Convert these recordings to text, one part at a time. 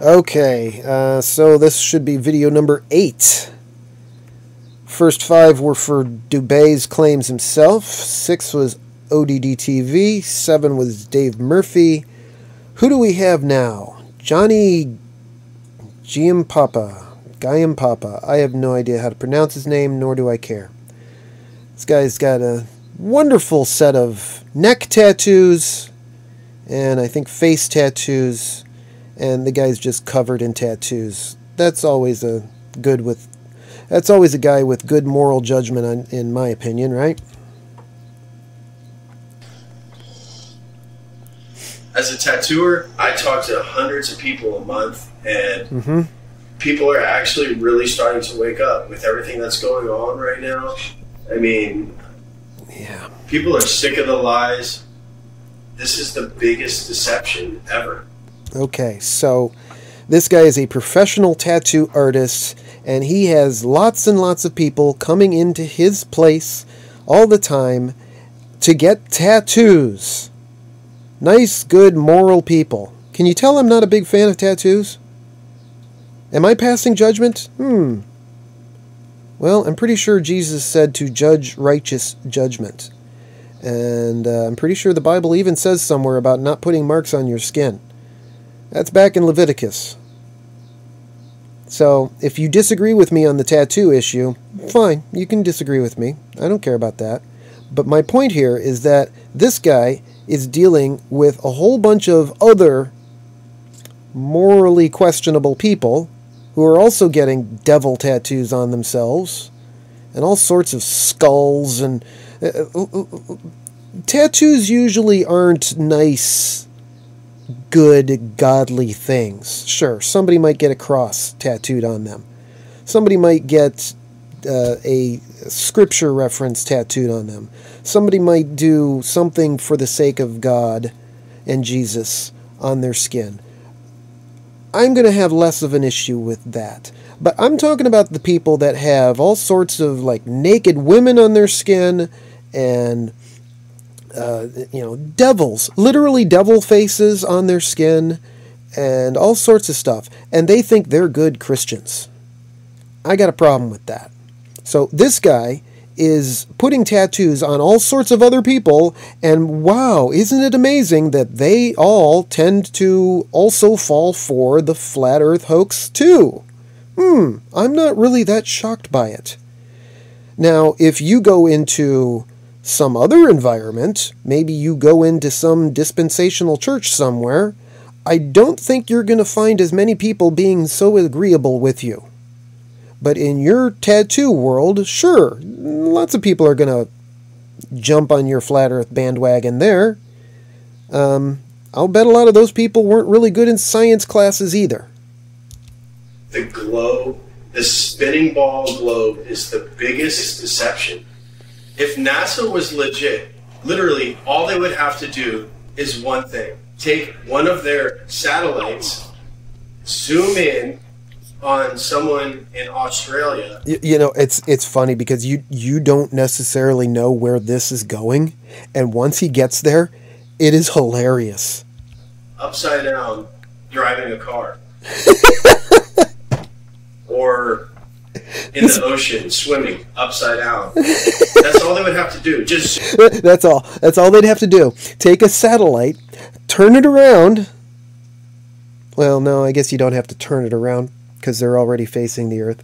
Okay, so this should be video number 8. First 5 were for Dubay's claims himself. 6 was ODD TV. 7 was Dave Murphy. Who do we have now? Johnny Giampapa. I have no idea how to pronounce his name, nor do I care. This guy's got a wonderful set of neck tattoos, and I think face tattoos, and the guy's just covered in tattoos. That's always a guy with good moral judgment, in my opinion, right? As a tattooer, I talk to hundreds of people a month, and people are actually really starting to wake up with everything that's going on right now. I mean, yeah, people are sick of the lies. This is the biggest deception ever. Okay, so this guy is a professional tattoo artist, and he has lots and lots of people coming into his place all the time to get tattoos. Nice, good, moral people. Can you tell I'm not a big fan of tattoos? Am I passing judgment? Well, I'm pretty sure Jesus said to judge righteous judgment. And I'm pretty sure the Bible even says somewhere about not putting marks on your skin. That's back in Leviticus. So, if you disagree with me on the tattoo issue, fine, you can disagree with me. I don't care about that. But my point here is that this guy is dealing with a whole bunch of other morally questionable people who are also getting devil tattoos on themselves and all sorts of skulls and tattoos usually aren't nice, good, godly things. Sure, somebody might get a cross tattooed on them. Somebody might get a scripture reference tattooed on them. Somebody might do something for the sake of God and Jesus on their skin. I'm going to have less of an issue with that. But I'm talking about the people that have all sorts of like naked women on their skin and devils, literally devil faces on their skin and all sorts of stuff. And they think they're good Christians. I got a problem with that. So this guy is putting tattoos on all sorts of other people, and wow, isn't it amazing that they all tend to also fall for the flat earth hoax too? I'm not really that shocked by it. Now, if you go into some other environment, maybe you go into some dispensational church somewhere, I don't think you're going to find as many people being so agreeable with you. But in your tattoo world, sure, lots of people are going to jump on your flat earth bandwagon there. I'll bet a lot of those people weren't really good in science classes either. The globe, the spinning ball globe, is the biggest deception. If NASA was legit, literally all they would have to do is one thing. Take one of their satellites, zoom in on someone in Australia. You know, it's funny because you don't necessarily know where this is going, and once he gets there, it is hilarious. Upside down, driving a car. Or in the ocean, swimming, upside down. That's all they would have to do. That's all. That's all they'd have to do. Take a satellite, turn it around. Well, no, I guess you don't have to turn it around, because they're already facing the Earth.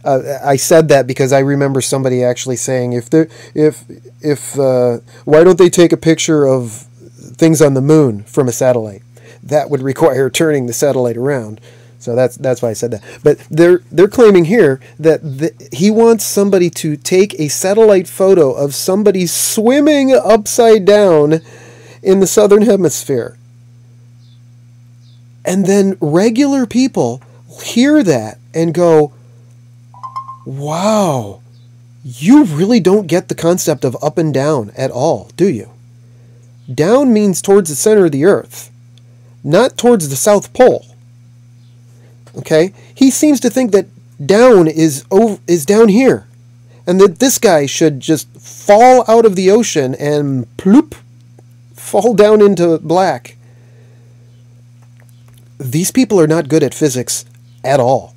I said that because I remember somebody actually saying, why don't they take a picture of things on the moon from a satellite? That would require turning the satellite around. So that's why I said that. But they're claiming here that he wants somebody to take a satellite photo of somebody swimming upside down in the southern hemisphere. And then regular people hear that and go, wow, you really don't get the concept of up and down at all, do you? Down means towards the center of the earth, not towards the South Pole. Okay? He seems to think that down is down here, and that this guy should just fall out of the ocean and ploop, fall down into black. these people are not good at physics at all.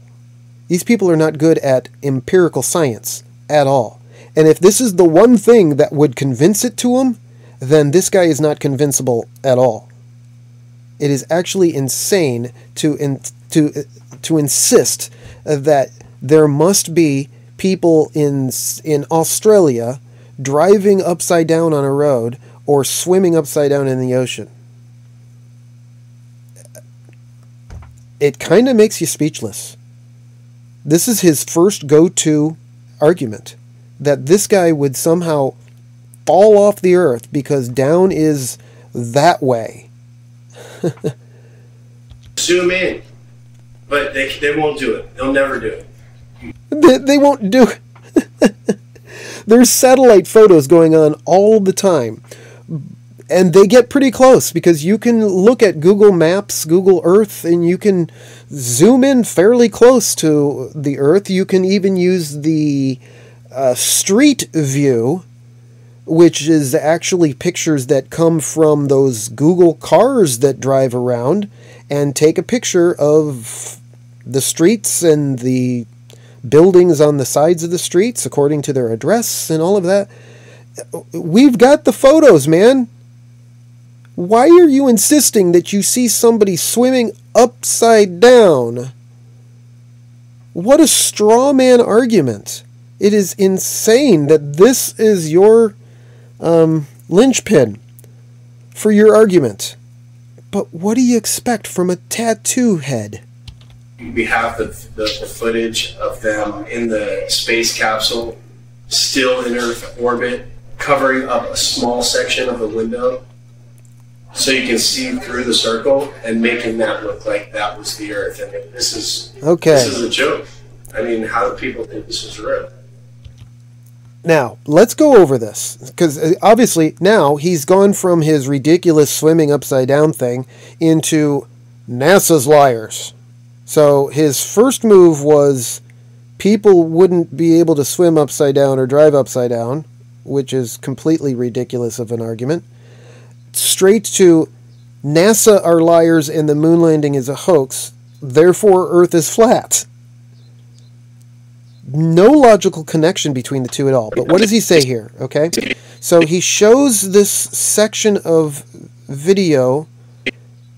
These people are not good at empirical science at all. And if this is the one thing that would convince it to them, then this guy is not convincible at all. It is actually insane to insist that there must be people in Australia driving upside down on a road or swimming upside down in the ocean. It kind of makes you speechless. This is his first go-to argument, that this guy would somehow fall off the earth because down is that way. Zoom in, but they won't do it. They'll never do it. They won't do it. There's satellite photos going on all the time. And they get pretty close because you can look at Google Maps, Google Earth, and you can zoom in fairly close to the Earth. You can even use the street view, which is actually pictures that come from those Google cars that drive around, and take a picture of the streets and the buildings on the sides of the streets according to their address and all of that. We've got the photos, man. Why are you insisting that you see somebody swimming upside down? What a straw man argument. It is insane that this is your linchpin for your argument. But what do you expect from a tattoo head? We have the footage of them in the space capsule, still in Earth orbit, covering up a small section of the window, so you can see through the circle and making that look like that was the Earth. I mean, this is a joke. I mean, how do people think this is real? Now, let's go over this, because obviously now he's gone from his ridiculous swimming upside down thing into NASA's liars. So his first move was people wouldn't be able to swim upside down or drive upside down, which is completely ridiculous of an argument. Straight to NASA are liars and the moon landing is a hoax, therefore Earth is flat. No logical connection between the two at all. But what does he say here? Okay, so he shows this section of video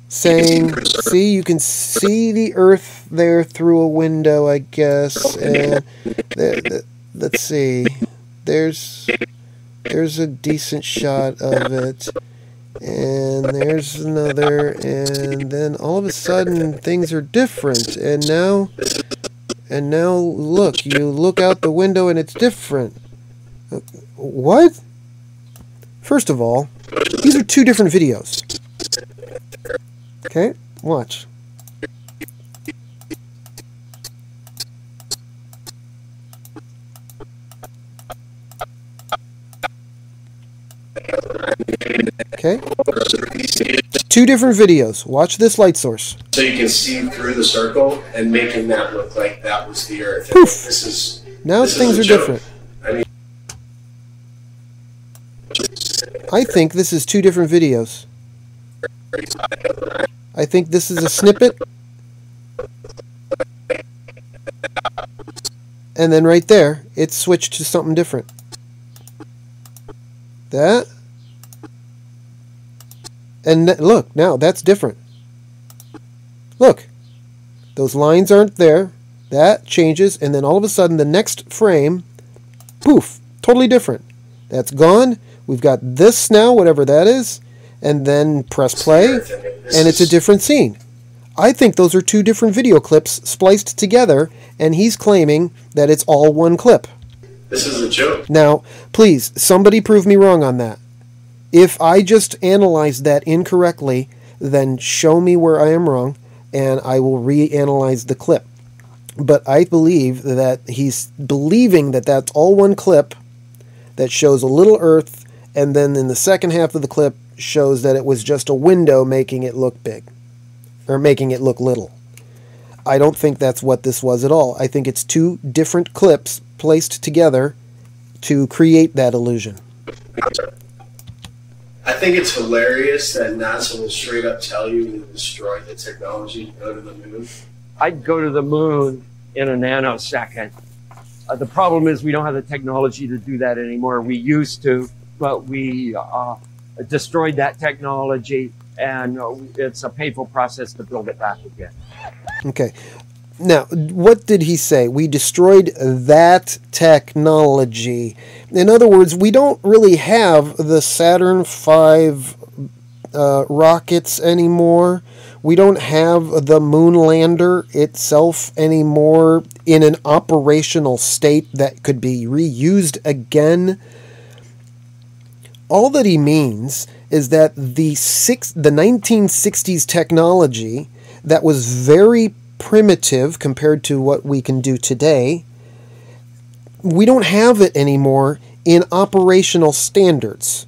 saying, see, you can see the Earth there through a window, I guess. And let's see, there's a decent shot of it. And there's another, and then all of a sudden things are different, and now look, you look out the window and it's different. What? First of all, these are two different videos. Okay, watch. Okay. Two different videos. Watch this light source. So you can see through the circle and making that look like that was the Earth. Poof! Now things are different. I mean, I think this is two different videos. I think this is a snippet. And then right there, it switched to something different. That. And look, now that's different. Look, those lines aren't there. That changes, and then all of a sudden the next frame, poof, totally different. That's gone. We've got this now, whatever that is, and then press play, and it's a different scene. I think those are two different video clips spliced together, and he's claiming that it's all one clip. This is a joke. Now, please, somebody prove me wrong on that. If I just analyzed that incorrectly, then show me where I am wrong, and I will reanalyze the clip. But I believe that he's believing that that's all one clip that shows a little Earth, and then in the second half of the clip shows that it was just a window making it look big, or making it look little. I don't think that's what this was at all. I think it's two different clips placed together to create that illusion. I think it's hilarious that NASA will straight up tell you to destroy the technology to go to the moon. I'd go to the moon in a nanosecond. The problem is we don't have the technology to do that anymore. We used to, but we destroyed that technology, and it's a painful process to build it back again. Okay. Now, what did he say? We destroyed that technology. In other words, we don't really have the Saturn V rockets anymore. We don't have the moon lander itself anymore in an operational state that could be reused again. All that he means is that the 1960s technology that was very primitive compared to what we can do today, we don't have it anymore in operational standards.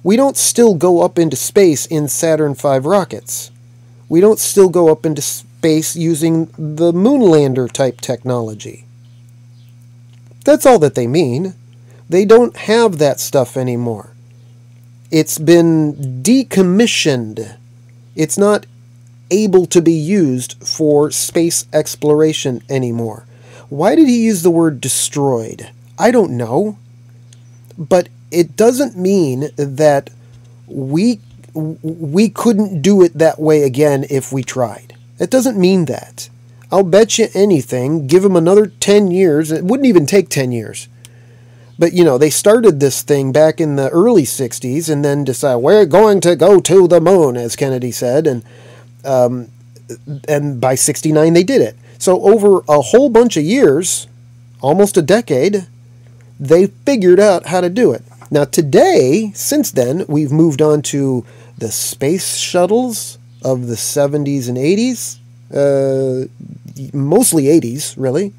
We don't still go up into space in Saturn V rockets. We don't still go up into space using the moonlander type technology. That's all that they mean. They don't have that stuff anymore. It's been decommissioned. It's not able to be used for space exploration anymore. Why did he use the word destroyed? I don't know. But it doesn't mean that we couldn't do it that way again if we tried. It doesn't mean that. I'll bet you anything, give them another 10 years. It wouldn't even take 10 years. But, you know, they started this thing back in the early 60s and then decided, we're going to go to the moon, as Kennedy said. And by 69 they did it. So over a whole bunch of years, almost a decade, they figured out how to do it. Now today, since then, we've moved on to the space shuttles of the 70s and 80s. Mostly 80s, really.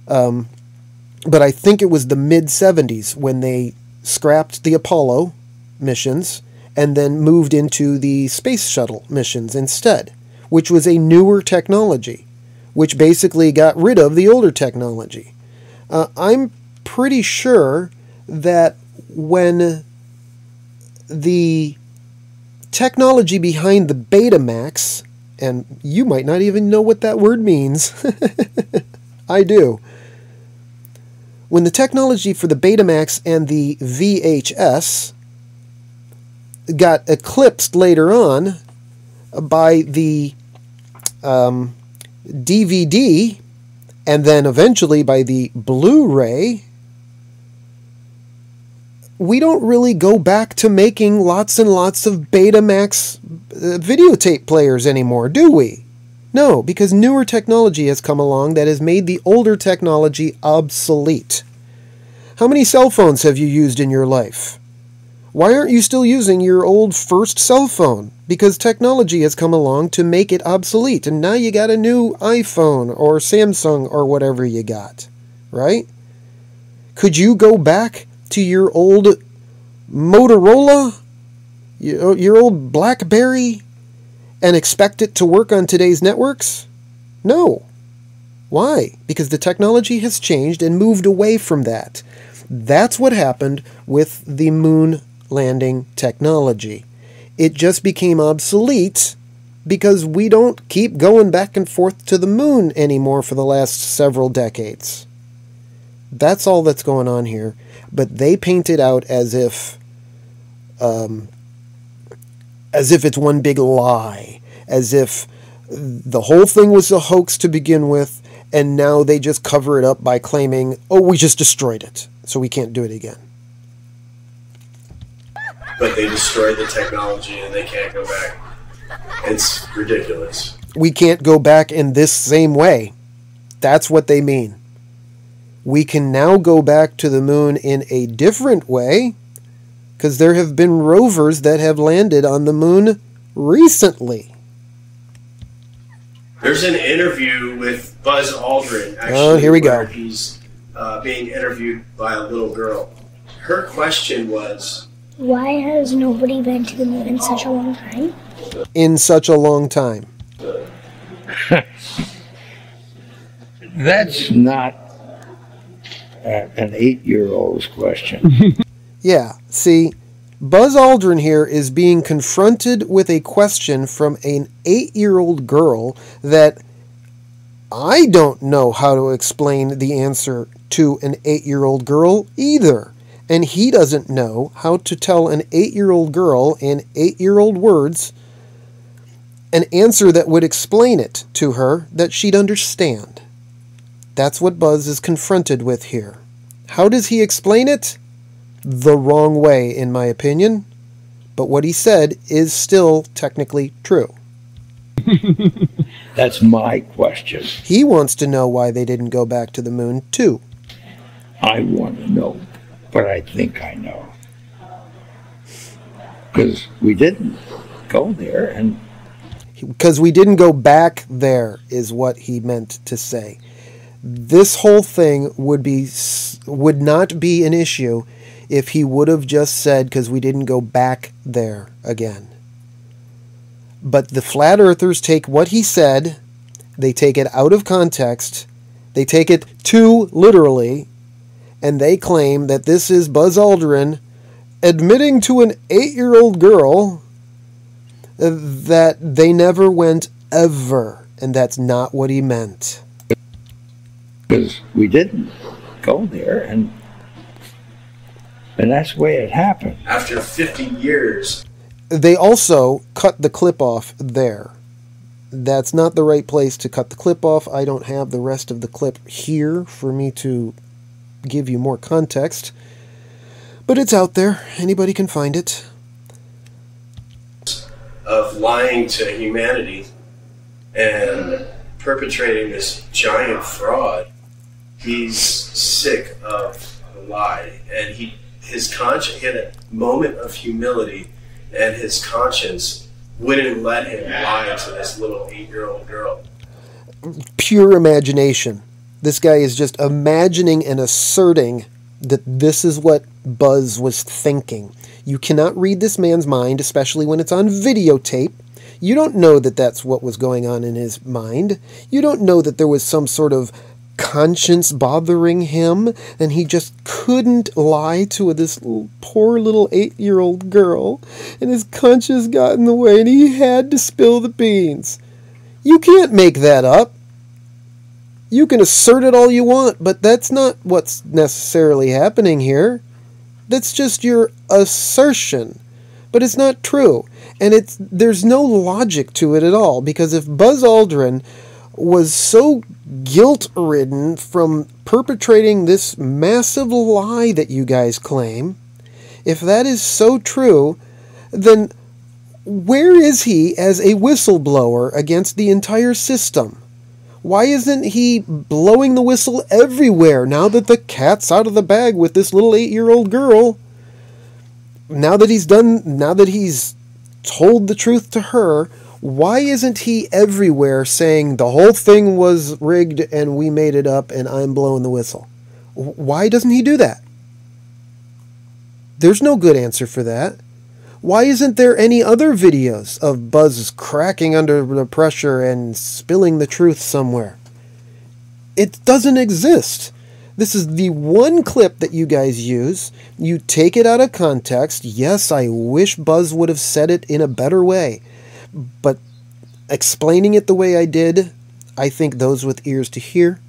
But I think it was the mid-70s when they scrapped the Apollo missions and then moved into the space shuttle missions instead, which was a newer technology, which basically got rid of the older technology. I'm pretty sure that when the technology behind the Betamax, and you might not even know what that word means, I do. When the technology for the Betamax and the VHS got eclipsed later on by the DVD and then eventually by the Blu-ray, we don't really go back to making lots and lots of Betamax videotape players anymore, do we? No, because newer technology has come along that has made the older technology obsolete. How many cell phones have you used in your life? Why aren't you still using your old first cell phone? Because technology has come along to make it obsolete, and now you got a new iPhone or Samsung or whatever you got, right? Could you go back to your old Motorola, your old BlackBerry, and expect it to work on today's networks? No. Why? Because the technology has changed and moved away from that. That's what happened with the moon landing technology. It just became obsolete because we don't keep going back and forth to the moon anymore for the last several decades. That's all that's going on here. But they paint it out as if it's one big lie, as if the whole thing was a hoax to begin with, and now they just cover it up by claiming, oh, we just destroyed it, so we can't do it again. But they destroyed the technology and they can't go back. It's ridiculous. We can't go back in this same way. That's what they mean. We can now go back to the moon in a different way, because there have been rovers that have landed on the moon recently. There's an interview with Buzz Aldrin, actually. Oh, here we go. Where he's being interviewed by a little girl. Her question was, why has nobody been to the moon in such a long time? In such a long time. That's not an 8-year-old's question. Yeah, see, Buzz Aldrin here is being confronted with a question from an 8-year-old girl that I don't know how to explain the answer to an 8-year-old girl either. And he doesn't know how to tell an 8-year-old girl in 8-year-old words an answer that would explain it to her that she'd understand. That's what Buzz is confronted with here. How does he explain it? The wrong way, in my opinion. But what he said is still technically true. That's my question. He wants to know why they didn't go back to the moon, too. I want to know, but I think I know. Because we didn't go there, and... Because we didn't go back there, is what he meant to say. This whole thing would not be an issue if he would have just said, because we didn't go back there again. But the flat earthers take what he said, they take it out of context, they take it too literally, and they claim that this is Buzz Aldrin admitting to an 8-year-old girl that they never went ever, and that's not what he meant. Because we didn't go there, and that's the way it happened. After 50 years. They also cut the clip off there. That's not the right place to cut the clip off. I don't have the rest of the clip here for me to give you more context. But it's out there. Anybody can find it. Of lying to humanity and perpetrating this giant fraud. He's sick of the lie, and his conscience, he had a moment of humility, and his conscience wouldn't let him lie to this little 8-year-old girl. Pure imagination. This guy is just imagining and asserting that this is what Buzz was thinking. You cannot read this man's mind, especially when it's on videotape. You don't know that that's what was going on in his mind. You don't know that there was some sort of conscience bothering him, and he just couldn't lie to this poor little 8-year-old girl, and his conscience got in the way, and he had to spill the beans. You can't make that up. You can assert it all you want, but that's not what's necessarily happening here. That's just your assertion. But it's not true. And there's no logic to it at all, because if Buzz Aldrin was so guilt-ridden from perpetrating this massive lie that you guys claim, if that is so true, then where is he as a whistleblower against the entire system? Why isn't he blowing the whistle everywhere now that the cat's out of the bag with this little 8-year-old girl? Now that he's told the truth to her, why isn't he everywhere saying the whole thing was rigged and we made it up and I'm blowing the whistle? Why doesn't he do that? There's no good answer for that. Why isn't there any other videos of Buzz cracking under the pressure and spilling the truth somewhere? It doesn't exist. This is the one clip that you guys use. You take it out of context. Yes, I wish Buzz would have said it in a better way. But explaining it the way I did, I think those with ears to hear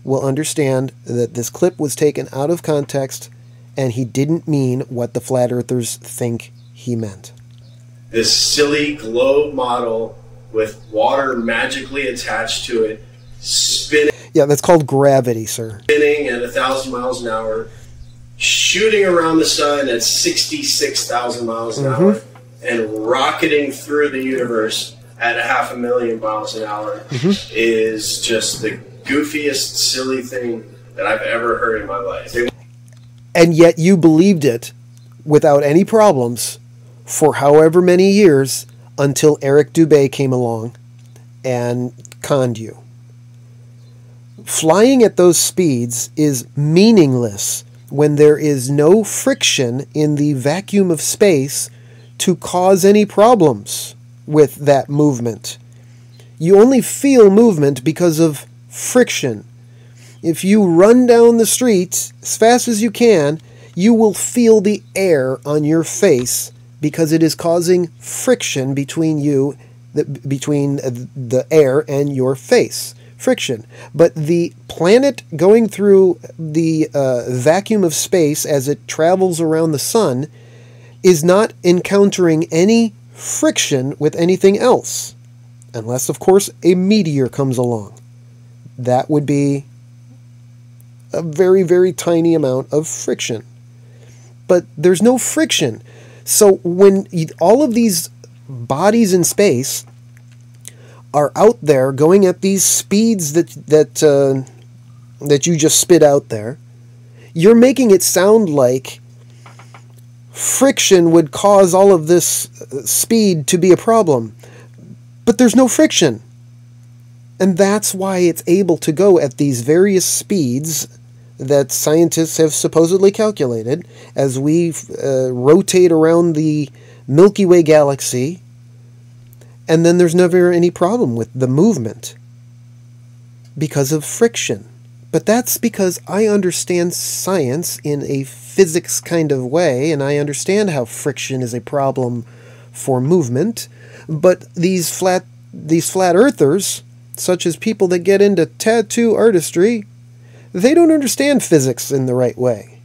will understand that this clip was taken out of context and he didn't mean what the flat earthers think he meant. This silly globe model with water magically attached to it, spinning. Yeah, that's called gravity, sir. Spinning at 1,000 miles an hour, shooting around the sun at 66,000 miles an hour, and rocketing through the universe at 500,000 miles an hour is just the goofiest, silly thing that I've ever heard in my life. And yet you believed it without any problems for however many years until Eric Dubay came along and conned you. Flying at those speeds is meaningless when there is no friction in the vacuum of space to cause any problems with that movement. You only feel movement because of friction. If you run down the street as fast as you can, you will feel the air on your face because it is causing friction between between the air and your face. Friction. But the planet going through the vacuum of space as it travels around the sun is not encountering any friction with anything else. Unless, of course, a meteor comes along. That would be a very, very tiny amount of friction. But there's no friction. So when all of these bodies in space are out there going at these speeds that you just spit out there, you're making it sound like friction would cause all of this speed to be a problem. But there's no friction. And that's why it's able to go at these various speeds that scientists have supposedly calculated as we rotate around the Milky Way galaxy. And then there's never any problem with the movement because of friction. But that's because I understand science in a physics kind of way, and I understand how friction is a problem for movement. But these flat earthers, such as people that get into tattoo artistry, they don't understand physics in the right way.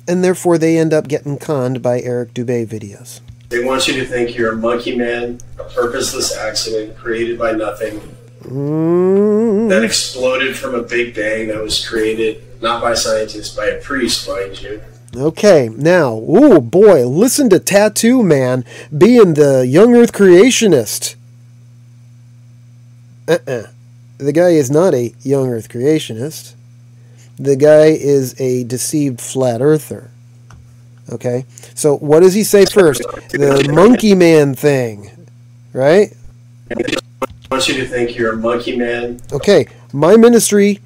And therefore they end up getting conned by Eric Dubay videos. They want you to think you're a monkey man, a purposeless accident created by nothing, that exploded from a big bang that was created not by scientists, by a priest, mind you. Okay, now, oh boy, listen to Tattoo Man being the young earth creationist. The guy is not a young earth creationist. The guy is a deceived flat earther. Okay, so what does he say first? The monkey man thing, right? I want you to think you're a monkey man. Okay, my ministry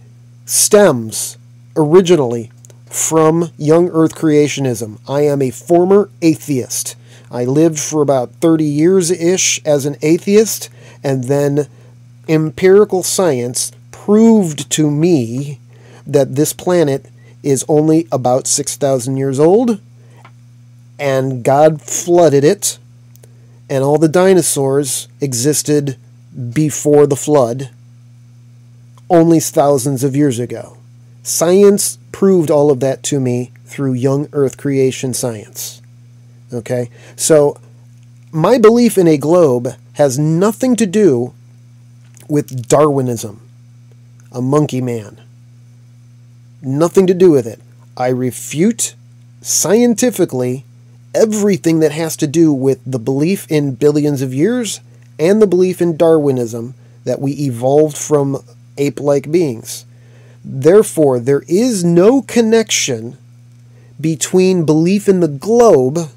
stems originally from young earth creationism. I am a former atheist. I lived for about 30 years-ish as an atheist, and then empirical science proved to me that this planet is only about 6,000 years old, and God flooded it, and all the dinosaurs existed before the flood, only thousands of years ago. Science proved all of that to me through young earth creation science. Okay? So, my belief in a globe has nothing to do with Darwinism, a monkey man. Nothing to do with it. I refute scientifically everything that has to do with the belief in billions of years and the belief in Darwinism, that we evolved from ape-like beings. Therefore, there is no connection between belief in the globe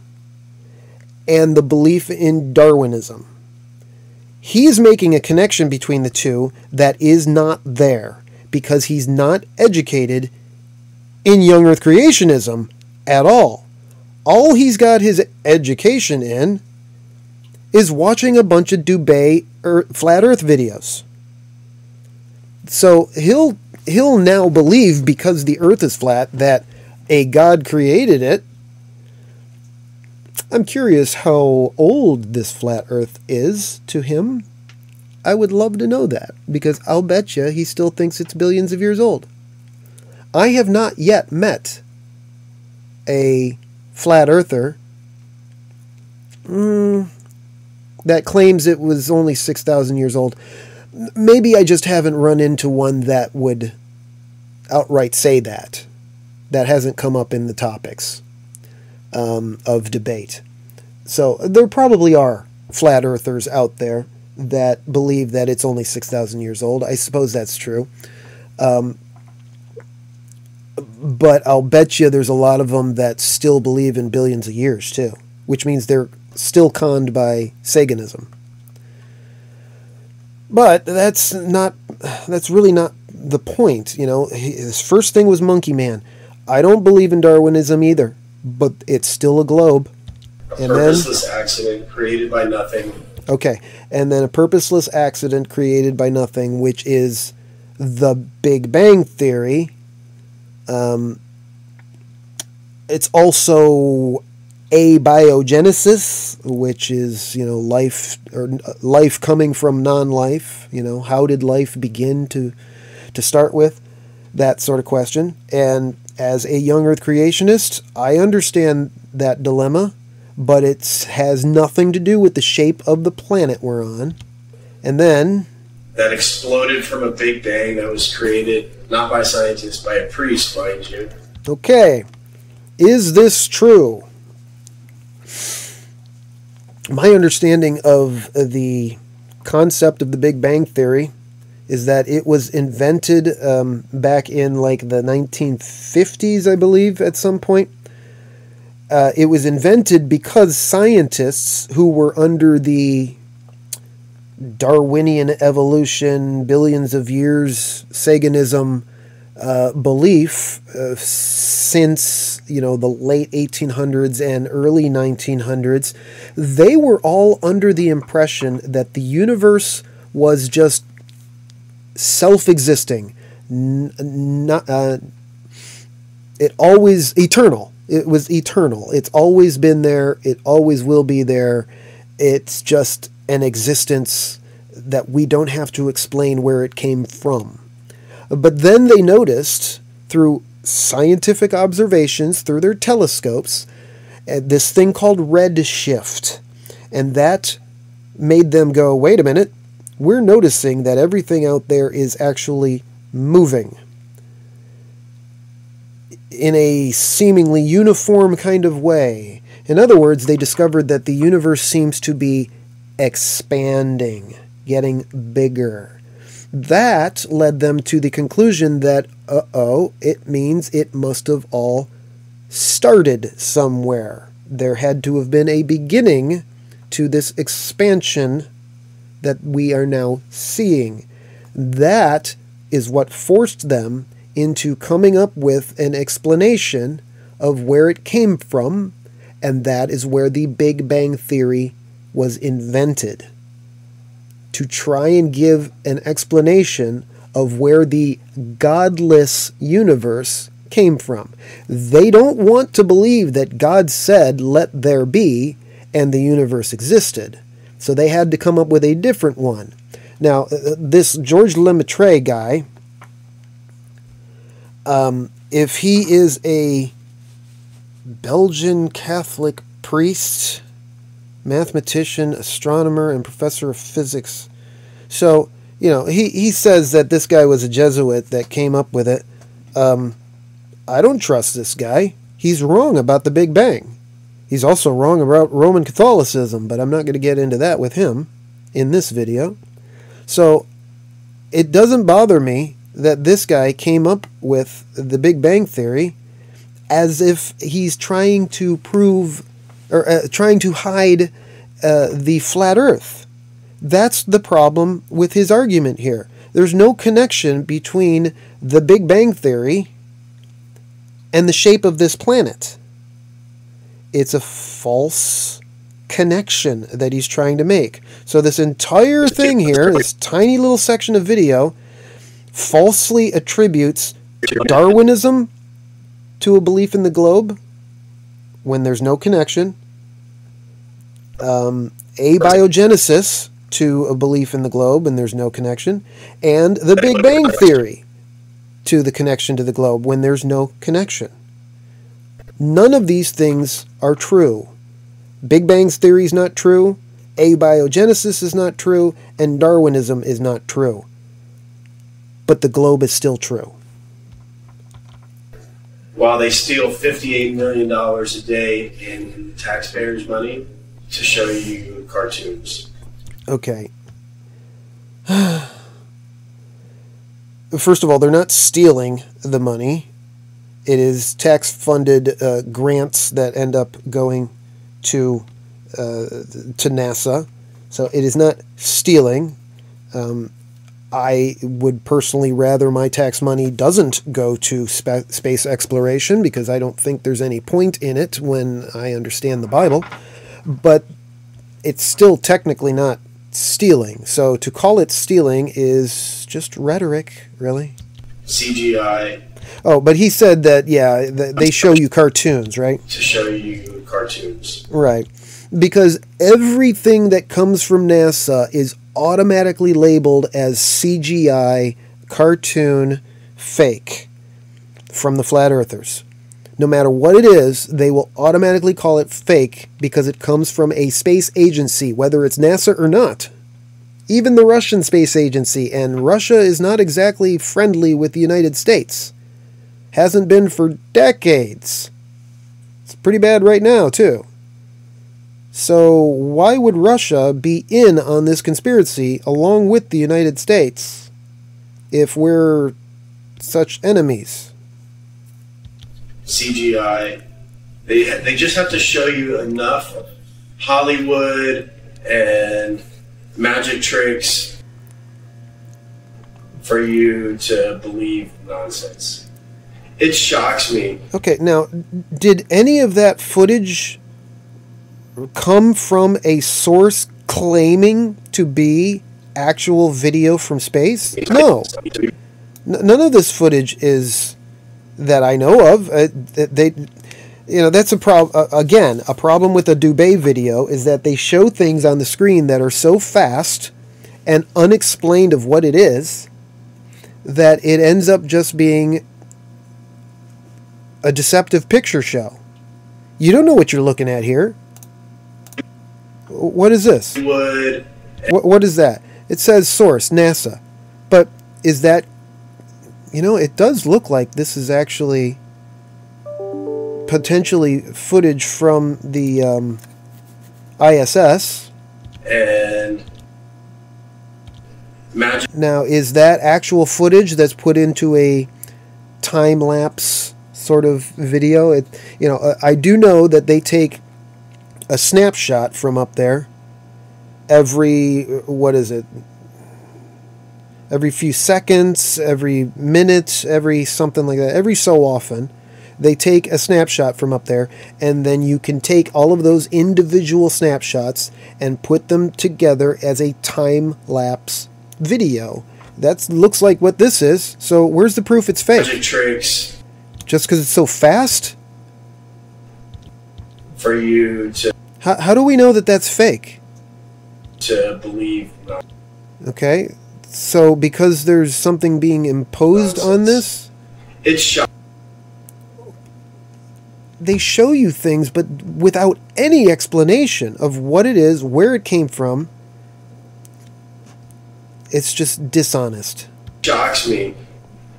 and the belief in Darwinism. He is making a connection between the two that is not there because he's not educated in young earth creationism at all. All he's got his education in is watching a bunch of Dubay flat earth videos. So he'll now believe, because the earth is flat, that a God created it. I'm curious how old this flat earth is to him. I would love to know that, because I'll bet you he still thinks it's billions of years old. I have not yet met a flat earther that claims it was only 6,000 years old. Maybe I just haven't run into one that would outright say that. That hasn't come up in the topics of debate. So there probably are flat earthers out there that believe that it's only 6,000 years old. I suppose that's true. But I'll bet you there's a lot of them that still believe in billions of years too, which means they're still conned by Saganism. But that's really not the point. You know, his first thing was Monkey Man. I don't believe in Darwinism either, but it's still a globe. A purposeless accident created by nothing. Okay, and then a purposeless accident created by nothing, which is the Big Bang Theory, It's also abiogenesis, which is, life, or life coming from non-life. How did life begin to start with? That sort of question. And as a young Earth creationist, I understand that dilemma, but it has nothing to do with the shape of the planet we're on. And then... that exploded from a big bang that was created, not by scientists, by a priest, mind you. Okay. Is this true? My understanding of the concept of the Big Bang Theory is that it was invented back in like the 1950s, I believe, at some point. It was invented because scientists who were under the Darwinian evolution, billions of years, Saganism belief since, the late 1800s and early 1900s, they were all under the impression that the universe was just self-existing, it always eternal. It was eternal. It's always been there. It always will be there. It's just an existence that we don't have to explain where it came from. But then they noticed, through scientific observations, through their telescopes, this thing called redshift. And that made them go, wait a minute, we're noticing that everything out there is actually moving in a seemingly uniform kind of way. In other words, they discovered that the universe seems to be expanding, getting bigger. That led them to the conclusion that, it means it must have all started somewhere. There had to have been a beginning to this expansion that we are now seeing. That is what forced them into coming up with an explanation of where it came from, and that is where the Big Bang Theory was invented. To try and give an explanation of where the godless universe came from. They don't want to believe that God said, "Let there be," and the universe existed. So they had to come up with a different one. Now, this George Lemaitre guy, if he is a Belgian Catholic priest, mathematician, astronomer, and professor of physics. So, he says that this guy was a Jesuit that came up with it. I don't trust this guy. He's wrong about the Big Bang. He's also wrong about Roman Catholicism, but I'm not going to get into that with him in this video. So, it doesn't bother me that this guy came up with the Big Bang Theory as if he's trying to prove, or trying to hide the flat Earth. That's the problem with his argument here. There's no connection between the Big Bang Theory and the shape of this planet. It's a false connection that he's trying to make. So this entire thing here, this tiny little section of video, falsely attributes Darwinism to a belief in the globe when there's no connection, abiogenesis to a belief in the globe and there's no connection, and the Big Bang Theory to the connection to the globe when there's no connection. None of these things are true. Big Bang's theory is not true, abiogenesis is not true, and Darwinism is not true. But the globe is still true. While they steal $58 million a day in taxpayers' money to show you cartoons. Okay. First of all, they're not stealing the money. It is tax-funded grants that end up going to NASA. So it is not stealing. I would personally rather my tax money doesn't go to space exploration because I don't think there's any point in it when I understand the Bible. But it's still technically not stealing. So to call it stealing is just rhetoric, really. CGI. Oh, but he said that, yeah, they show you cartoons, right? To show you cartoons. Right. Because everything that comes from NASA is automatically labeled as CGI, cartoon, fake from the flat earthers. No matter what it is, they will automatically call it fake because it comes from a space agency, whether it's NASA or not. Even the Russian space agency, and Russia is not exactly friendly with the United States. Hasn't been for decades. It's pretty bad right now, too. So why would Russia be in on this conspiracy along with the United States if we're such enemies? CGI. They just have to show you enough Hollywood and magic tricks for you to believe nonsense. It shocks me. Okay, now, did any of that footage come from a source claiming to be actual video from space? No. None of this footage is that I know of. That's a problem. Again, a problem with a Dubay video is that they show things on the screen that are so fast and unexplained of what it is that it ends up just being a deceptive picture show. You don't know what you're looking at here. What is this? What is that? It says source, NASA. But is that... it does look like this is actually potentially footage from the ISS. And magic. Now, is that actual footage that's put into a time-lapse sort of video? I do know that they take a snapshot from up there every few seconds, every minute, every something like that, every so often. They take a snapshot from up there, and then you can take all of those individual snapshots and put them together as a time-lapse video. That looks like what this is. So where's the proof it's fake? Magic tricks. Just because it's so fast? For you to... How do we know that that's fake? To believe. Okay, so because there's something being imposed on this? It's shocking. They show you things, but without any explanation of what it is, where it came from. It's just dishonest. It shocks me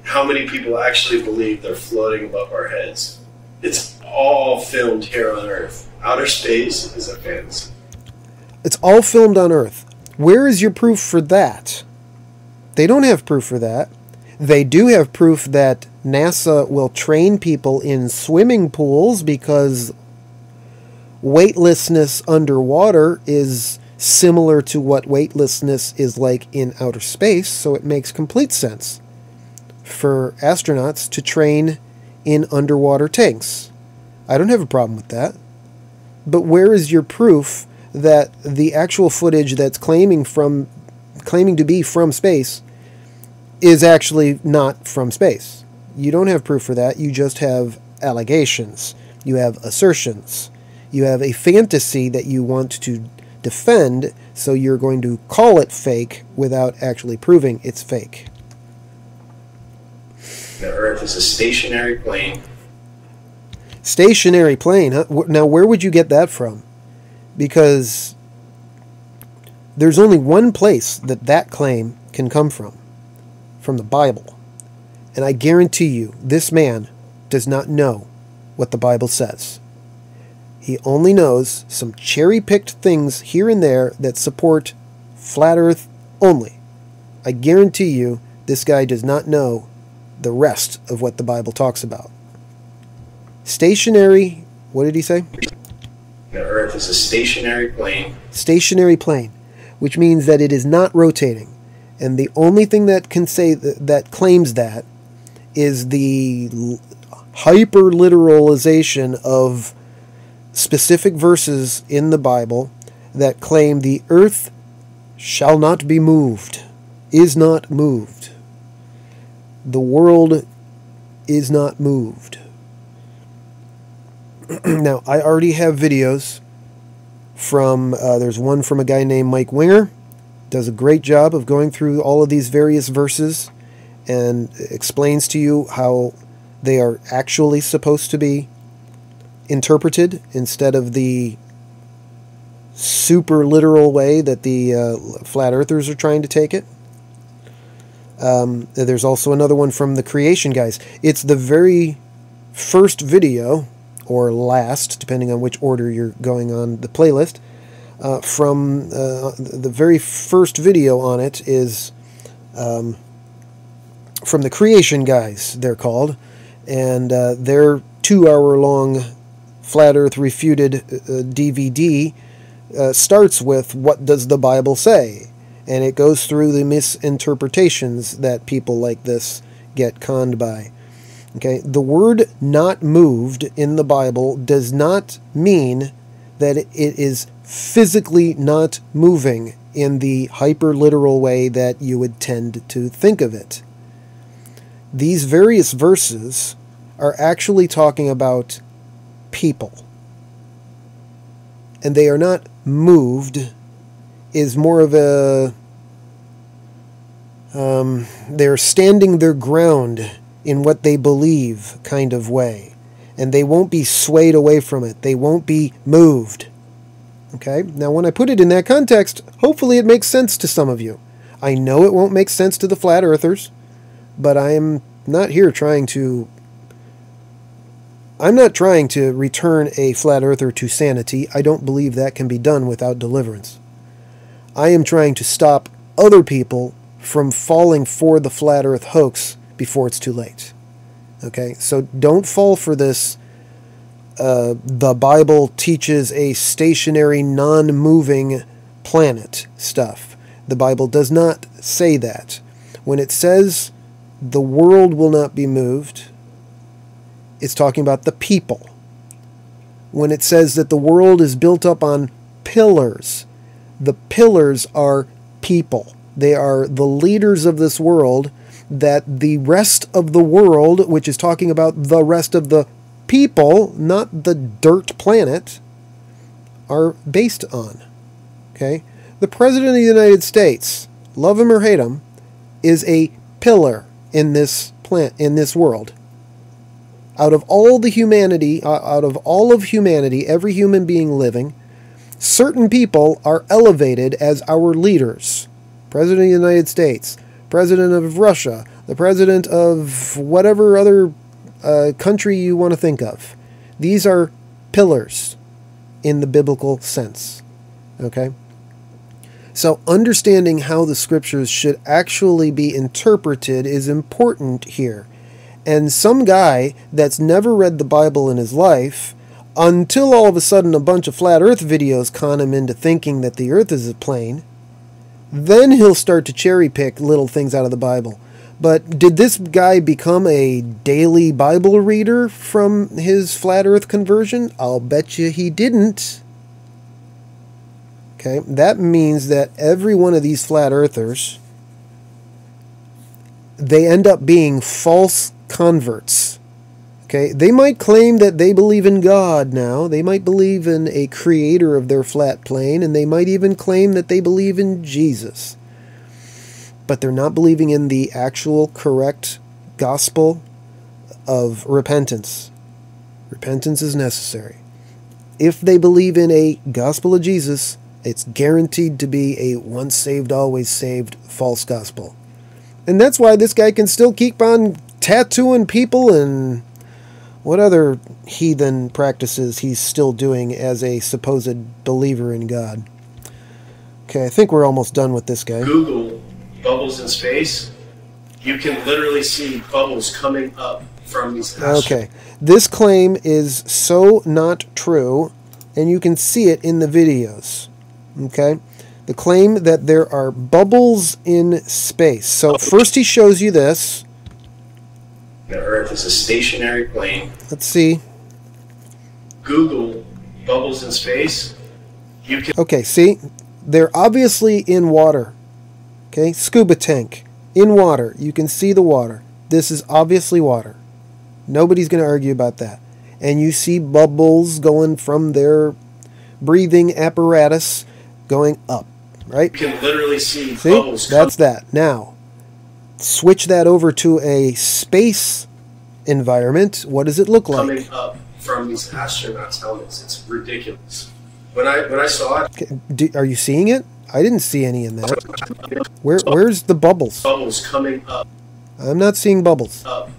how many people actually believe they're floating above our heads. It's all filmed here on Earth. Outer space is a fantasy. It's all filmed on Earth. Where is your proof for that? They don't have proof for that. They do have proof that NASA will train people in swimming pools because weightlessness underwater is similar to what weightlessness is like in outer space, so it makes complete sense for astronauts to train in underwater tanks. I don't have a problem with that. But where is your proof that the actual footage that's claiming to be from space is actually not from space? You don't have proof for that. You just have allegations. You have assertions. You have a fantasy that you want to defend, so you're going to call it fake without actually proving it's fake. The Earth is a stationary plane. Stationary plane, huh? Now, where would you get that from? Because there's only one place that claim can come from the Bible. And I guarantee you, this man does not know what the Bible says. He only knows some cherry-picked things here and there that support flat Earth only. I guarantee you, this guy does not know the rest of what the Bible talks about. Stationary, what did he say? The Earth is a stationary plane. Stationary plane, which means that it is not rotating. And the only thing that can say that claims that is the hyper-literalization of specific verses in the Bible that claim the earth shall not be moved, is not moved. The world is not moved. Now, I already have videos from, there's one from a guy named Mike Winger. Does a great job of going through all of these various verses and explains to you how they are actually supposed to be interpreted instead of the super literal way that the flat earthers are trying to take it. There's also another one from the creation guys. It's the very first video, or last, depending on which order you're going on the playlist. From the very first video on it is from the creation guys, they're called. And their 2-hour-long Flat Earth Refuted DVD starts with, what does the Bible say? And it goes through the misinterpretations that people like this get conned by. Okay, the word not moved in the Bible does not mean that it is physically not moving in the hyper-literal way that you would tend to think of it. These various verses are actually talking about people. And they are not moved, is more of a... they're standing their ground in what they believe kind of way. And they won't be swayed away from it. They won't be moved. Okay? Now, when I put it in that context, hopefully it makes sense to some of you. I know it won't make sense to the flat earthers, but I am not here trying to... I'm not trying to return a flat earther to sanity. I don't believe that can be done without deliverance. I am trying to stop other people from falling for the flat earth hoax before it's too late. Okay, so don't fall for this, the Bible teaches a stationary, non-moving planet stuff. The Bible does not say that. When it says the world will not be moved, it's talking about the people. When it says that the world is built up on pillars, the pillars are people. They are the leaders of this world that the rest of the world, which is talking about the rest of the people, not the dirt planet, are based on. Okay? The President of the United States, love him or hate him, is a pillar in this world. Out of all the humanity, every human being living, certain people are elevated as our leaders. President of the United States, President of Russia, the President of whatever other country you want to think of. These are pillars in the biblical sense. Okay? So understanding how the scriptures should actually be interpreted is important here. And some guy that's never read the Bible in his life, until all of a sudden a bunch of flat earth videos con him into thinking that the earth is a plane, then he'll start to cherry pick little things out of the Bible. But did this guy become a daily Bible reader from his flat earth conversion? I'll bet you he didn't. Okay, that means that every one of these flat earthers, they end up being false converts. Okay, they might claim that they believe in God now. They might believe in a creator of their flat plane, and they might even claim that they believe in Jesus. But they're not believing in the actual correct gospel of repentance. Repentance is necessary. If they believe in a gospel of Jesus, it's guaranteed to be a once saved, always saved false gospel. And that's why this guy can still keep on tattooing people and what other heathen practices he's still doing as a supposed believer in God. Okay, I think we're almost done with this guy. Google bubbles in space. You can literally see bubbles coming up from these astronauts. Okay, this claim is so not true, and you can see it in the videos. Okay, the claim that there are bubbles in space. So first he shows you this. The Earth is a stationary plane. Let's see. Google bubbles in space. You can. Okay, see? They're obviously in water. Okay, scuba tank. In water. You can see the water. This is obviously water. Nobody's going to argue about that. And you see bubbles going from their breathing apparatus going up, right? You can literally see bubbles. That's that. Now, switch that over to a space environment. What does it look like? Coming up from these astronauts' helmets. It's ridiculous. When I saw it... Okay, are you seeing it? I didn't see any in that. Where's the bubbles? Bubbles coming up. I'm not seeing bubbles. Up.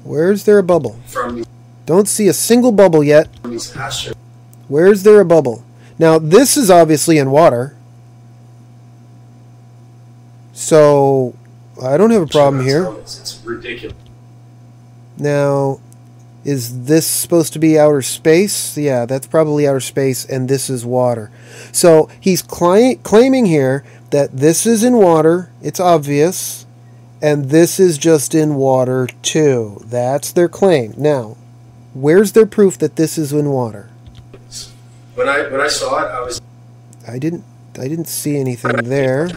Where's there a bubble? From Don't see a single bubble yet. these astronauts. Where's there a bubble? Now, this is obviously in water. So, I don't have a problem here. It's ridiculous. Now, is this supposed to be outer space? Yeah, that's probably outer space, and this is water. So, he's claiming here that this is in water. It's obvious. And this is just in water too. That's their claim. Now, where's their proof that this is in water? When I saw it, I was... I didn't see anything there.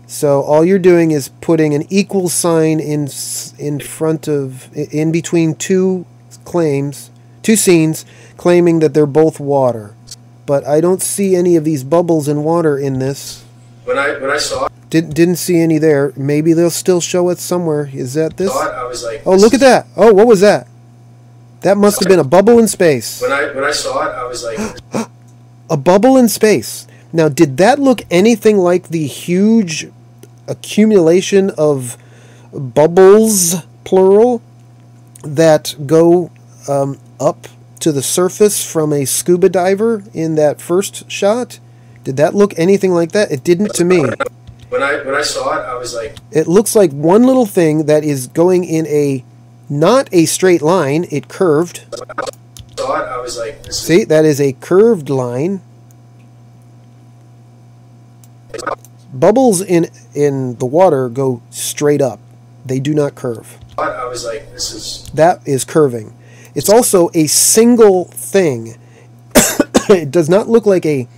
So all you're doing is putting an equal sign in between two scenes claiming that they're both water. But I don't see any of these bubbles in water in this. When I saw it, Didn't see any there. Maybe they'll still show it somewhere. Is that this? I was like, oh, look at that. Oh, what was that? That must have been a bubble in space. When I saw it, I was like... A bubble in space. Now, did that look anything like the huge accumulation of bubbles, plural, that go up to the surface from a scuba diver in that first shot? Did that look anything like that? It didn't to me. When I saw it, I was like... It looks like one little thing that is going in not a straight line, it curved. Saw it, I was like... See, that is a curved line. Bubbles in the water go straight up. They do not curve. I was like, this is... That is curving. It's also a single thing. It does not look like a...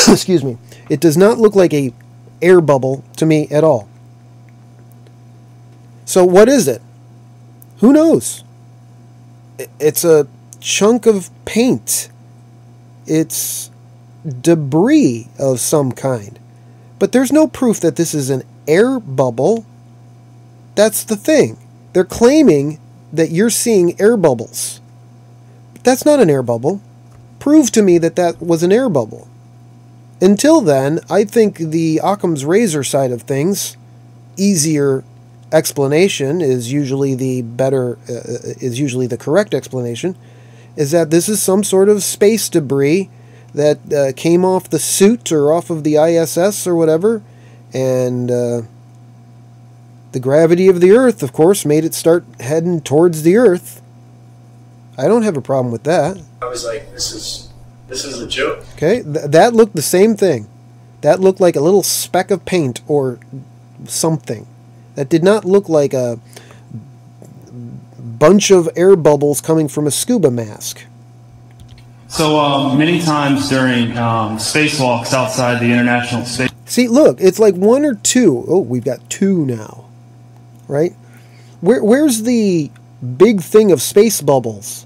excuse me. It does not look like a air bubble to me at all. So what is it? Who knows? It's a chunk of paint. It's debris of some kind. But there's no proof that this is an air bubble. That's the thing. They're claiming that you're seeing air bubbles. But that's not an air bubble. Prove to me that that was an air bubble. Until then, I think the Occam's razor side of things, easier explanation is usually the correct explanation, is that this is some sort of space debris that came off the suit or off of the ISS or whatever, and the gravity of the Earth, of course, made it start heading towards the Earth. I don't have a problem with that. I was like, this is a joke. Okay, that looked the same thing. That looked like a little speck of paint or something. That did not look like a bunch of air bubbles coming from a scuba mask. So many times during spacewalks outside the International Space... See, look, it's like one or two. Oh, we've got two now. Right? Where's the big thing of space bubbles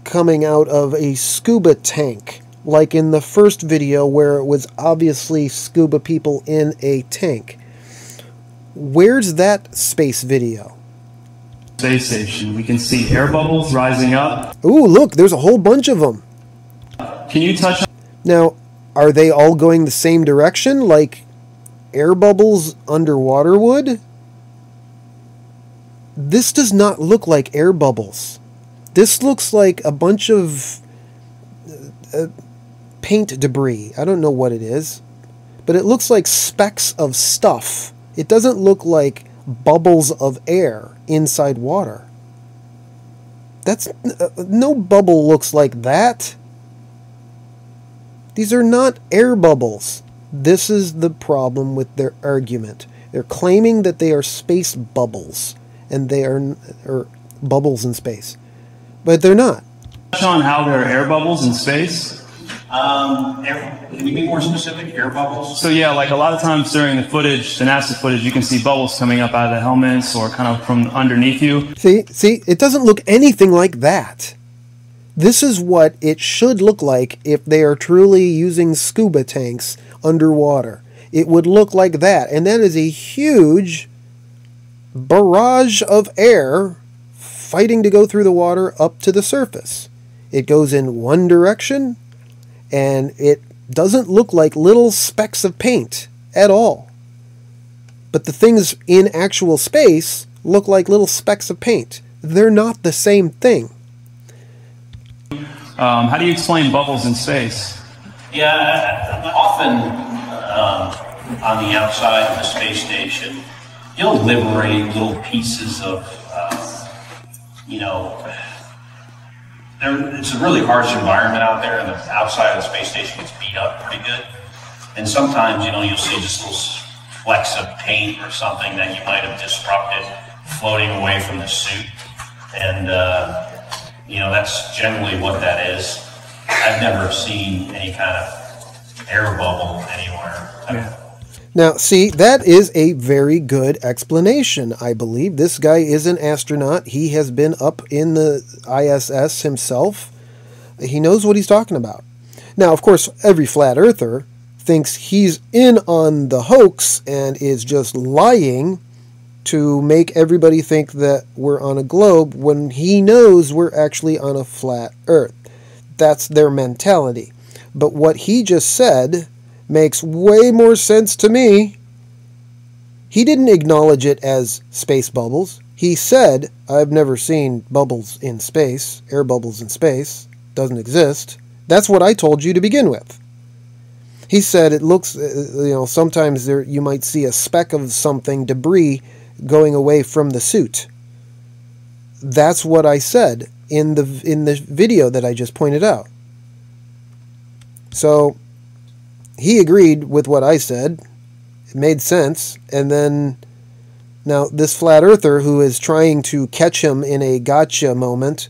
coming out of a scuba tank? Like in the first video where it was obviously scuba people in a tank. Where's that space video? Space station. We can see air bubbles rising up. Ooh, look, there's a whole bunch of them. Can you touch on... Now, are they all going the same direction, like air bubbles underwater would? This does not look like air bubbles. This looks like a bunch of paint debris. I don't know what it is, but it looks like specks of stuff. It doesn't look like bubbles of air inside water. That's no bubble looks like that. These are not air bubbles. This is the problem with their argument. They're claiming that they are space bubbles, and they are or bubbles in space, but they're not. Touch on how there are air bubbles in space? Can you be more specific? Air bubbles? So yeah, like a lot of times during the footage, the NASA footage, you can see bubbles coming up out of the helmets or kind of from underneath you. See, it doesn't look anything like that. This is what it should look like if they are truly using scuba tanks underwater. It would look like that, and that is a huge barrage of air fighting to go through the water up to the surface. It goes in one direction, and it doesn't look like little specks of paint at all. But the things in actual space look like little specks of paint. They're not the same thing. How do you explain bubbles in space? Yeah, often on the outside of the space station, you'll liberate little pieces of, it's a really harsh environment out there, and the outside of the space station gets beat up pretty good. And sometimes, you'll see just little flecks of paint or something that you might have disrupted floating away from the suit. And, that's generally what that is. I've never seen any kind of air bubble anywhere. Yeah. Now, see, that is a very good explanation, I believe. This guy is an astronaut. He has been up in the ISS himself. He knows what he's talking about. Now, of course, every flat earther thinks he's in on the hoax and is just lying to make everybody think that we're on a globe when he knows we're actually on a flat earth. That's their mentality. But what he just said makes way more sense to me. He didn't acknowledge it as space bubbles. He said, I've never seen bubbles in space, air bubbles in space. Doesn't exist. That's what I told you to begin with. He said it looks, sometimes you might see a speck of something, debris, going away from the suit. That's what I said in the video that I just pointed out. So he agreed with what I said. It made sense. And then now this flat earther who is trying to catch him in a gotcha moment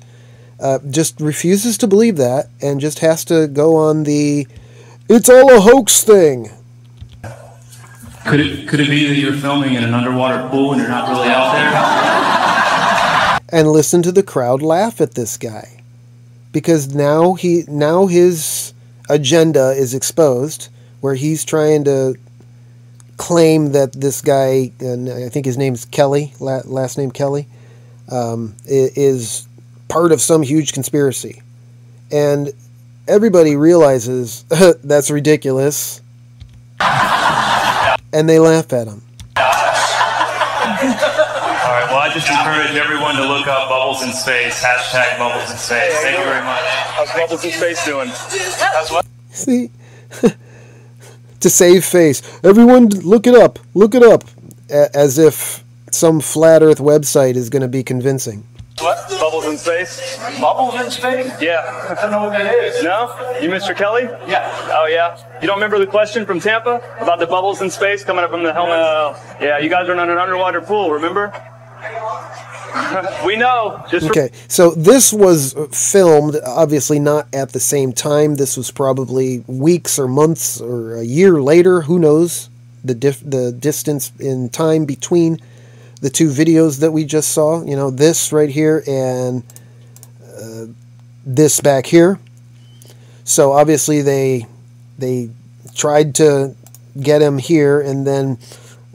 just refuses to believe that and just has to go on the it's all a hoax thing. Could it be that you're filming in an underwater pool and you're not really out there? And listen to the crowd laugh at this guy. Because now his agenda is exposed, where he's trying to claim that this guy, and I think his name's Kelly, last name Kelly, is part of some huge conspiracy. And everybody realizes that's ridiculous. And they laugh at him. All right, well, I just encourage everyone to look up Bubbles in Space, hashtag Bubbles in Space. Thank you very much. How's Bubbles in Space doing? How's what? See? To save face. Everyone look it up. Look it up. As if some flat earth website is going to be convincing. What? Bubbles in Space? Bubbles in space? Yeah. I don't know what that is. No? You Mr. Kelly? Yeah. Oh, yeah? You don't remember the question from Tampa about the bubbles in space coming up from the helmet? No. Yeah, you guys are in an underwater pool, remember? We know. Okay, so this was filmed, obviously not at the same time. This was probably weeks or months or a year later. Who knows the distance in time between the two videos that we just saw. You know, this right here and this back here. So obviously they tried to get him here, and then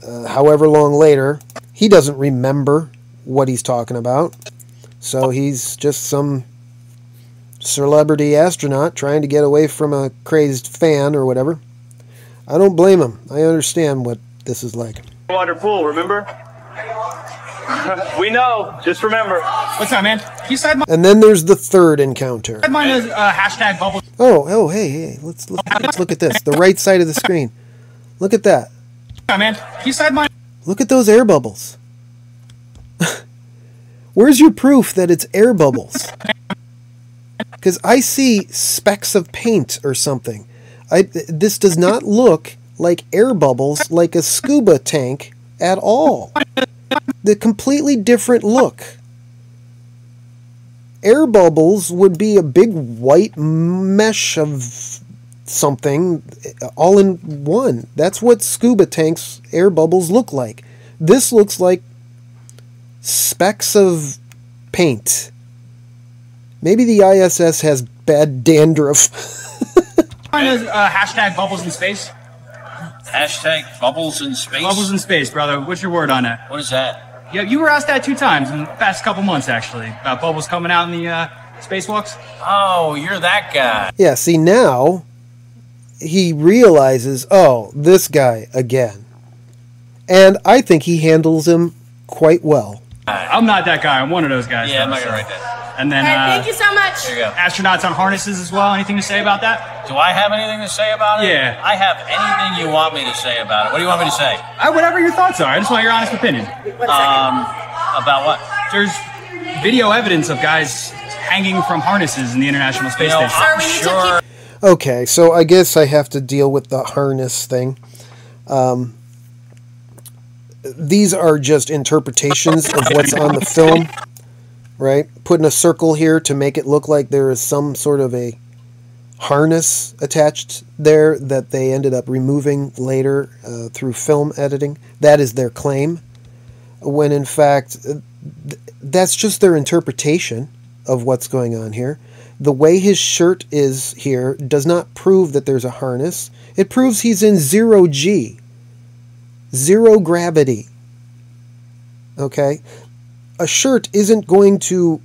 however long later, he doesn't remember what he's talking about. So he's just some celebrity astronaut trying to get away from a crazed fan or whatever. I don't blame him. I understand what this is like. Underwater pool, remember? We know. Just remember. What's up, man? You said my And then there's the third encounter. mine is hashtag bubbles. Oh, hey, let's look at this. The right side of the screen. Look at that. Yeah, man. You said mine. Look at those air bubbles. Where's your proof that it's air bubbles? Because I see specks of paint or something. This does not look like air bubbles, like a scuba tank at all. The completely different look. Air bubbles would be a big white mesh of something all in one. That's what scuba tanks' air bubbles look like. This looks like specks of paint. Maybe the ISS has bad dandruff. Hashtag bubbles in space. Hashtag bubbles in space? Bubbles in space, brother. What's your word on that? What is that? Yeah, you were asked that 2 times in the past couple months, actually, about bubbles coming out in the spacewalks. Oh, you're that guy. Yeah, see, now he realizes, oh, this guy again. And I think he handles him quite well. I'm not that guy. I'm one of those guys. Yeah, I'm not going to write that. And then, thank you so much. There you go. Astronauts on harnesses as well. Anything to say about that? Do I have anything to say about it? Yeah. I have anything you want me to say about it. What do you want me to say? Whatever your thoughts are. I just want your honest opinion. About what? There's video evidence of guys hanging from harnesses in the International Space Station. I'm sure. Okay, so I guess I have to deal with the harness thing. These are just interpretations of what's on the film, right? Putting a circle here to make it look like there is some sort of a harness attached there that they ended up removing later through film editing. That is their claim, when in fact that's just their interpretation of what's going on here. The way his shirt is here does not prove that there's a harness. It proves he's in 0G. Zero gravity. Okay? A shirt isn't going to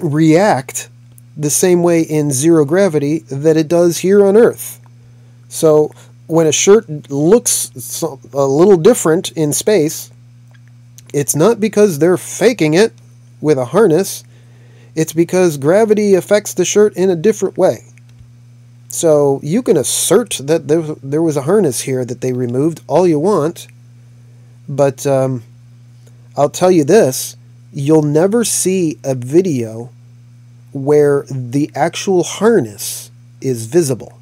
react the same way in zero gravity that it does here on Earth. So when a shirt looks a little different in space, it's not because they're faking it with a harness. It's because gravity affects the shirt in a different way. So you can assert that there was a harness here that they removed all you want, but I'll tell you this, you'll never see a video where the actual harness is visible.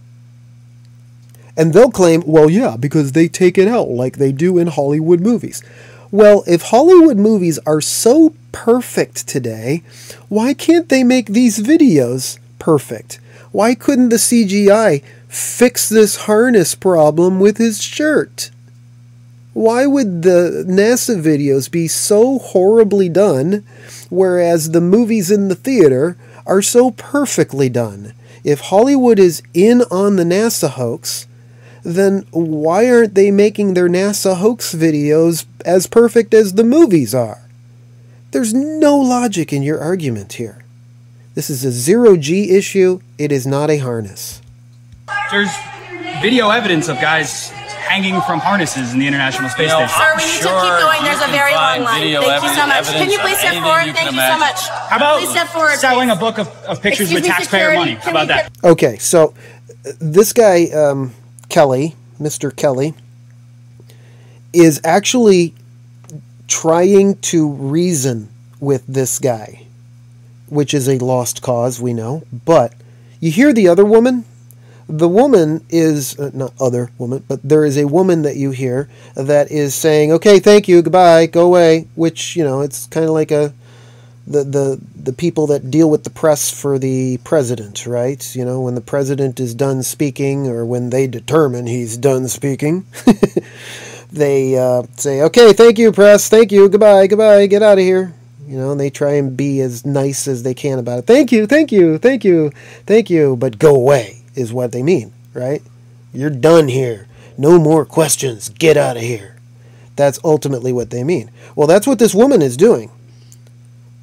And they'll claim, well, yeah, because they take it out like they do in Hollywood movies. Well, if Hollywood movies are so perfect today, why can't they make these videos perfect? Why couldn't the CGI fix this harness problem with his shirt? Why would the NASA videos be so horribly done, whereas the movies in the theater are so perfectly done? If Hollywood is in on the NASA hoax, then why aren't they making their NASA hoax videos as perfect as the movies are? There's no logic in your argument here. This is a 0G issue. It is not a harness. There's video evidence of guys hanging from harnesses in the International Space Station. Sir, we need to keep going. There's a very long line. Thank you so much. Can you please step forward? Thank you so much. How about please step forward, selling a book of pictures with taxpayer money? How about that? Okay, so this guy, Kelly, Mr. Kelly, is actually trying to reason with this guy, which is a lost cause, we know. But you hear the other woman? The woman is, not other woman, but there is a woman that you hear that is saying, okay, thank you, goodbye, go away, which, you know, it's kind of like the people that deal with the press for the president, right? You know, when the president is done speaking, or when they determine he's done speaking, they say, okay, thank you, press, thank you, goodbye, goodbye, get out of here. You know, and they try and be as nice as they can about it. Thank you, thank you, thank you, thank you, but go away is what they mean, right? You're done here. No more questions. Get out of here. That's ultimately what they mean. Well, that's what this woman is doing.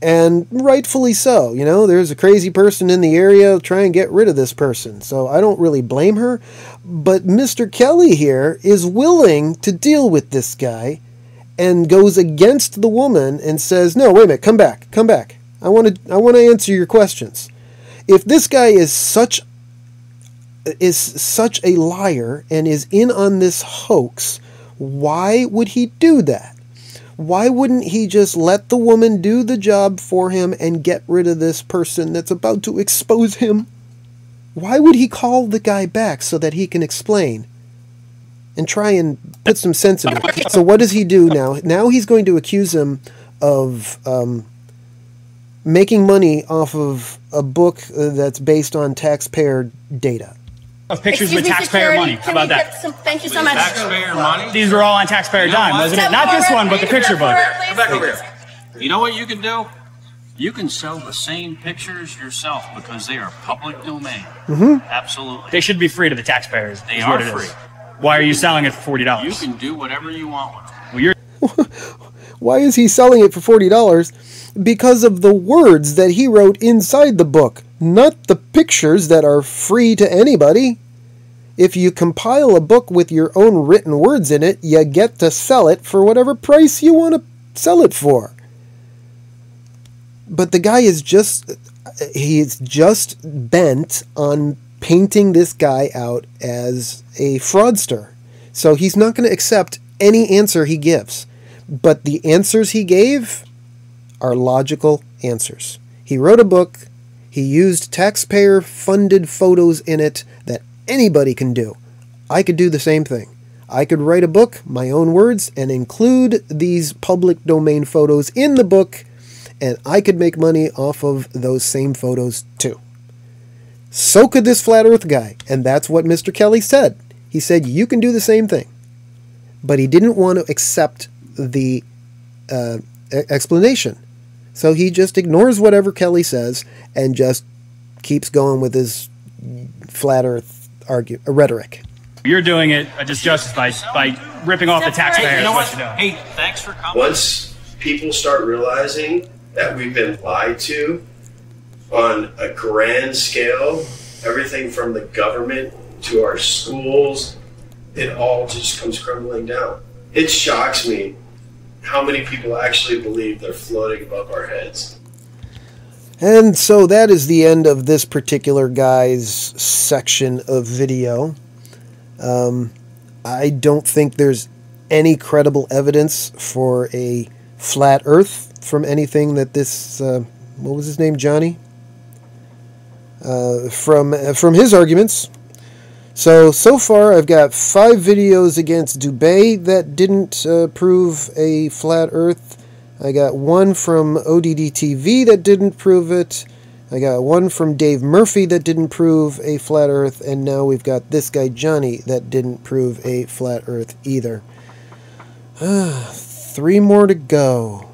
And rightfully so. You know, there's a crazy person in the area. Try and get rid of this person. So I don't really blame her. But Mr. Kelly here is willing to deal with this guy and goes against the woman and says, no, wait a minute, come back, come back. I want to answer your questions. If this guy is such a liar and is in on this hoax, why would he do that? Why wouldn't he just let the woman do the job for him and get rid of this person that's about to expose him? Why would he call the guy back so that he can explain and try and put some sense into it? So what does he do now? Now he's going to accuse him of making money off of a book that's based on taxpayer data. Of pictures Excuse with me, taxpayer security, money. How about that? Thank you so much. Taxpayer money? These were all on taxpayer dime, wasn't it? Not this one, but the picture book. Come back over here. You know what you can do? You can sell the same pictures yourself because they are public domain. Absolutely. They should be free to the taxpayers. They is are what it free. is. Why are you selling it for $40? You can do whatever you want with them. Well, you're Why is he selling it for $40? Because of the words that he wrote inside the book, not the pictures that are free to anybody. If you compile a book with your own written words in it, you get to sell it for whatever price you want to sell it for. But the guy is just bent on painting this guy out as a fraudster. So he's not going to accept any answer he gives. But the answers he gave are logical answers. He wrote a book. He used taxpayer-funded photos in it that anybody can do. I could do the same thing. I could write a book, my own words, and include these public domain photos in the book, and I could make money off of those same photos too. So could this flat earth guy, and that's what Mr. Kelly said. He said, you can do the same thing. But he didn't want to accept the explanation. So he just ignores whatever Kelly says and just keeps going with his flat earth rhetoric. You're doing it a disjustice by ripping off the taxpayers. You know what? You're doing. Hey, thanks for coming. Once people start realizing that we've been lied to on a grand scale, everything from the government to our schools, it all just comes crumbling down. It shocks me how many people actually believe they're floating above our heads. And so that is the end of this particular guy's section of video. I don't think there's any credible evidence for a flat earth from anything that this, what was his name, Johnny? From his arguments. So far I've got 5 videos against Dubay that didn't prove a flat earth. I got one from ODD TV that didn't prove it. I got one from Dave Murphy that didn't prove a flat earth. And now we've got this guy Johnny that didn't prove a flat earth either. 3 more to go.